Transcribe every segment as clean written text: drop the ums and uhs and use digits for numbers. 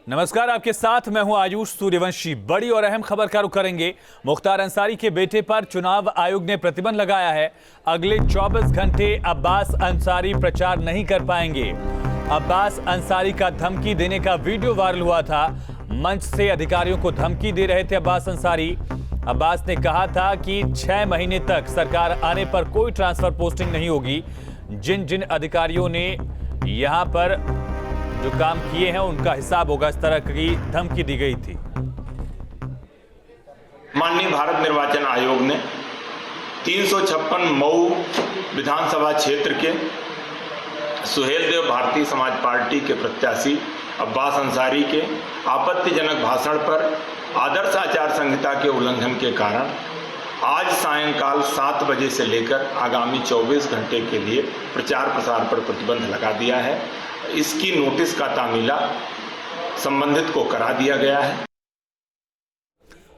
नमस्कार, आपके साथ मैं हूं आयुष सूर्यवंशी। बड़ी और अहम खबर का रुख करेंगे। मुख्तार अंसारी के बेटे पर चुनाव आयोग ने प्रतिबंध लगाया है। अगले 24 घंटे अब्बास अंसारी प्रचार नहीं कर पाएंगे। अब्बास अंसारी का धमकी देने का वीडियो वायरल हुआ था। मंच से अधिकारियों को धमकी दे रहे थे अब्बास अंसारी। अब्बास ने कहा था कि 6 महीने तक सरकार आने पर कोई ट्रांसफर पोस्टिंग नहीं होगी। जिन जिन अधिकारियों ने यहां पर जो काम किए हैं उनका हिसाब होगा, इस तरह की धमकी दी गई थी। माननीय भारत निर्वाचन आयोग ने 356 मऊ विधानसभा क्षेत्र के सुहेलदेव भारतीय समाज पार्टी के प्रत्याशी अब्बास अंसारी के आपत्तिजनक भाषण पर आदर्श आचार संहिता के उल्लंघन के कारण आज सायंकाल 7 बजे से लेकर आगामी 24 घंटे के लिए प्रचार प्रसार पर प्रतिबंध लगा दिया है। इसकी नोटिस का तामीला संबंधित को करा दिया गया है।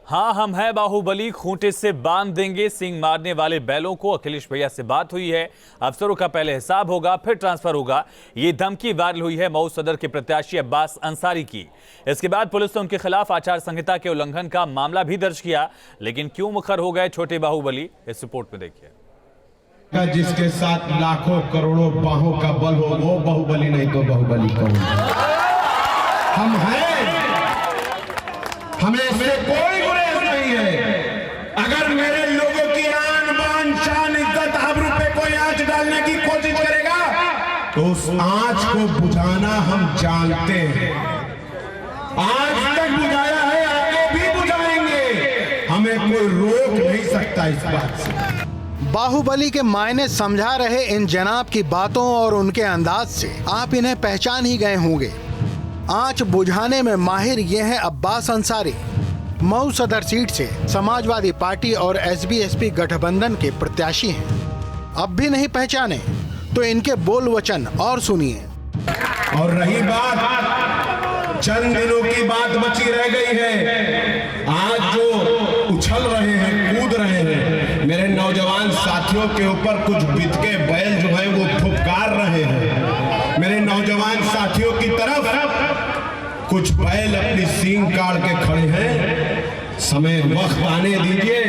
हाँ, हम हैं बाहुबली, खूंटे से बांध देंगे सींग मारने वाले बैलों को। अखिलेश भैया से बात हुई है। अफसरों का पहले हिसाब होगा, फिर ट्रांसफर होगा। ये धमकी वायरल हुई है मऊ सदर के प्रत्याशी अब्बास अंसारी की। इसके बाद पुलिस ने उनके खिलाफ आचार संहिता के उल्लंघन का मामला भी दर्ज किया। लेकिन क्यों मुखर हो गए छोटे बाहुबली, इस रिपोर्ट में देखिए। जिसके साथ लाखों करोड़ों बाहों का बल हो वो बाहुबली नहीं तो बाहुबली कौन? हम हैं, हमें इससे कोई गुरेज नहीं है। अगर मेरे लोगों की आन बान शान इज्जत आबरू पे कोई आंच डालने की कोशिश करेगा तो उस आंच को बुझाना हम जानते हैं। आज तक बुझाया है, आगे भी बुझाएंगे। हमें कोई रोक नहीं सकता इस बात से। बाहुबली के मायने समझा रहे इन जनाब की बातों और उनके अंदाज से आप इन्हें पहचान ही गए होंगे। आंच बुझाने में माहिर ये हैं अब्बास अंसारी। मऊ सदर सीट से समाजवादी पार्टी और एसबी-एसपी गठबंधन के प्रत्याशी हैं। अब भी नहीं पहचाने तो इनके बोल वचन और सुनिए। और रही बात चंद दिनों की बात बची रह गई है। आज जो उछल रहे हैं, कूद रहे हैं, मेरे नौजवान साथियों के ऊपर कुछ बितके बैल जो है वो फुफकार रहे हैं। मेरे नौजवान साथियों की तरफ कुछ बैल अपनी सींग काट के खड़े हैं। समय वक्त आने दीजिए।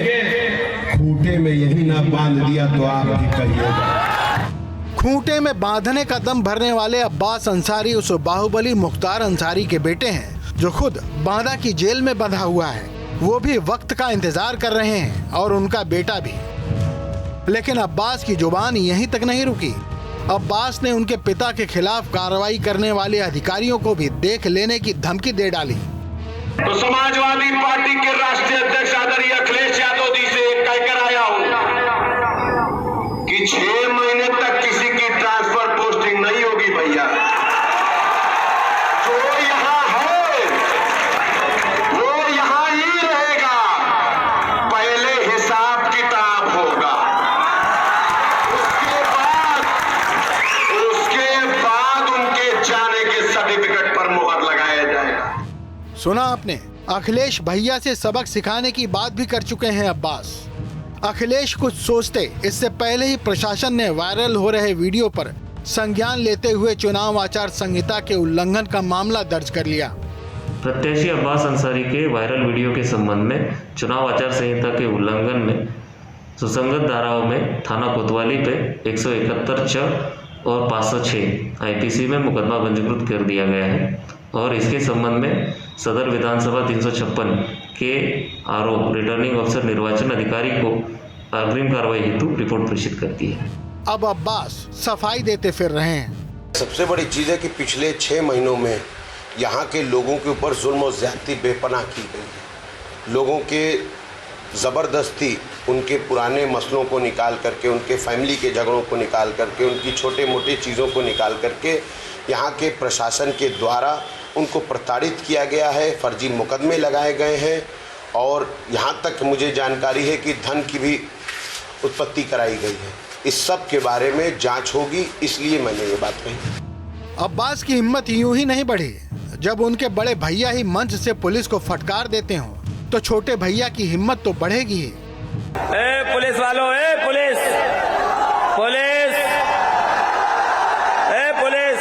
खूंटे में यही ना बांध दिया तो आप भी कहिएगा। खूंटे में बांधने का दम भरने वाले अब्बास अंसारी उस बाहुबली मुख्तार अंसारी के बेटे हैं जो खुद बांदा की जेल में बंधा हुआ है। वो भी वक्त का इंतजार कर रहे हैं और उनका बेटा भी। लेकिन अब्बास की जुबान यहीं तक नहीं रुकी। अब्बास ने उनके पिता के खिलाफ कार्रवाई करने वाले अधिकारियों को भी देख लेने की धमकी दे डाली। तो समाजवादी पार्टी के राष्ट्रीय अध्यक्ष आदरणीय अखिलेश यादव जी से कहकर आया हूं कि 6 महीने तक किसी की ट्रांसफर पोस्टिंग नहीं होगी भैया। जो यहां है वो यहां ही रहेगा। पहले हिसाब किताब होगा, उसके बाद उनके जाने के सर्टिफिकेट पर मुहर लगाया जाएगा। सुना आपने, अखिलेश भैया से सबक सिखाने की बात भी कर चुके हैं अब्बास। अखिलेश कुछ सोचते इससे पहले ही प्रशासन ने वायरल हो रहे वीडियो पर संज्ञान लेते हुए चुनाव आचार संहिता के उल्लंघन का मामला दर्ज कर लिया। प्रत्याशी अब्बास अंसारी के वायरल वीडियो के संबंध में चुनाव आचार संहिता के उल्लंघन में सुसंगत धाराओं में थाना कोतवाली पे 171(च) और 506 आईपीसी में मुकदमा पंजीकृत कर दिया गया है और इसके संबंध में सदर विधानसभा 356 के आरोप रिटर्निंग अफसर निर्वाचन अधिकारी को अग्रिम कार्रवाई हेतु रिपोर्ट प्रेषित करती है। अब अब्बास सफाई देते फिर रहे हैं। सबसे बड़ी चीज़ है कि पिछले 6 महीनों में यहाँ के लोगों के ऊपर जुल्म और ज़्यादती बेपनाह की गई है। लोगों के ज़बरदस्ती उनके पुराने मसलों को निकाल करके, उनके फैमिली के झगड़ों को निकाल करके, उनकी छोटे मोटे चीज़ों को निकाल करके यहाँ के प्रशासन के द्वारा उनको प्रताड़ित किया गया है। फर्जी मुकदमे लगाए गए हैं और यहाँ तक मुझे जानकारी है कि धन की भी उत्पत्ति कराई गई है। इस सब के बारे में जांच होगी, इसलिए मैंने ये बात कही। अब्बास की हिम्मत यूं ही नहीं बढ़ी। जब उनके बड़े भैया ही मंच से पुलिस को फटकार देते हो तो छोटे भैया की हिम्मत तो बढ़ेगी ही। पुलिस वालों, पुलिस पुलिस पुलिस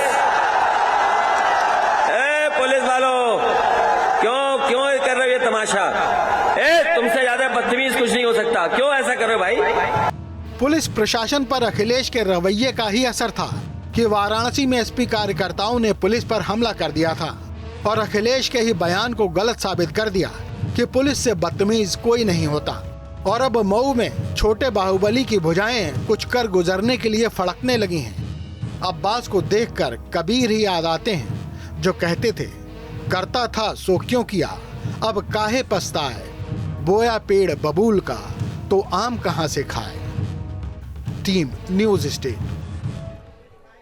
पुलिस वालों, तमाशा। तुमसे ज्यादा बदतमीज कुछ नहीं हो सकता, क्यों ऐसा कर रहे हो भाई? पुलिस प्रशासन पर अखिलेश के रवैये का ही असर था कि वाराणसी में एसपी कार्यकर्ताओं ने पुलिस पर हमला कर दिया था और अखिलेश के ही बयान को गलत साबित कर दिया कि पुलिस से बदतमीज कोई नहीं होता। और अब मऊ में छोटे बाहुबली की भुजाएं कुछ कर गुजरने के लिए फड़कने लगी हैं। अब्बास को देखकर कबीर ही याद आते हैं जो कहते थे, करता था सो क्यों किया, अब काहे पछताए, बोया पेड़ बबूल का तो आम कहां से खाए। Team news state.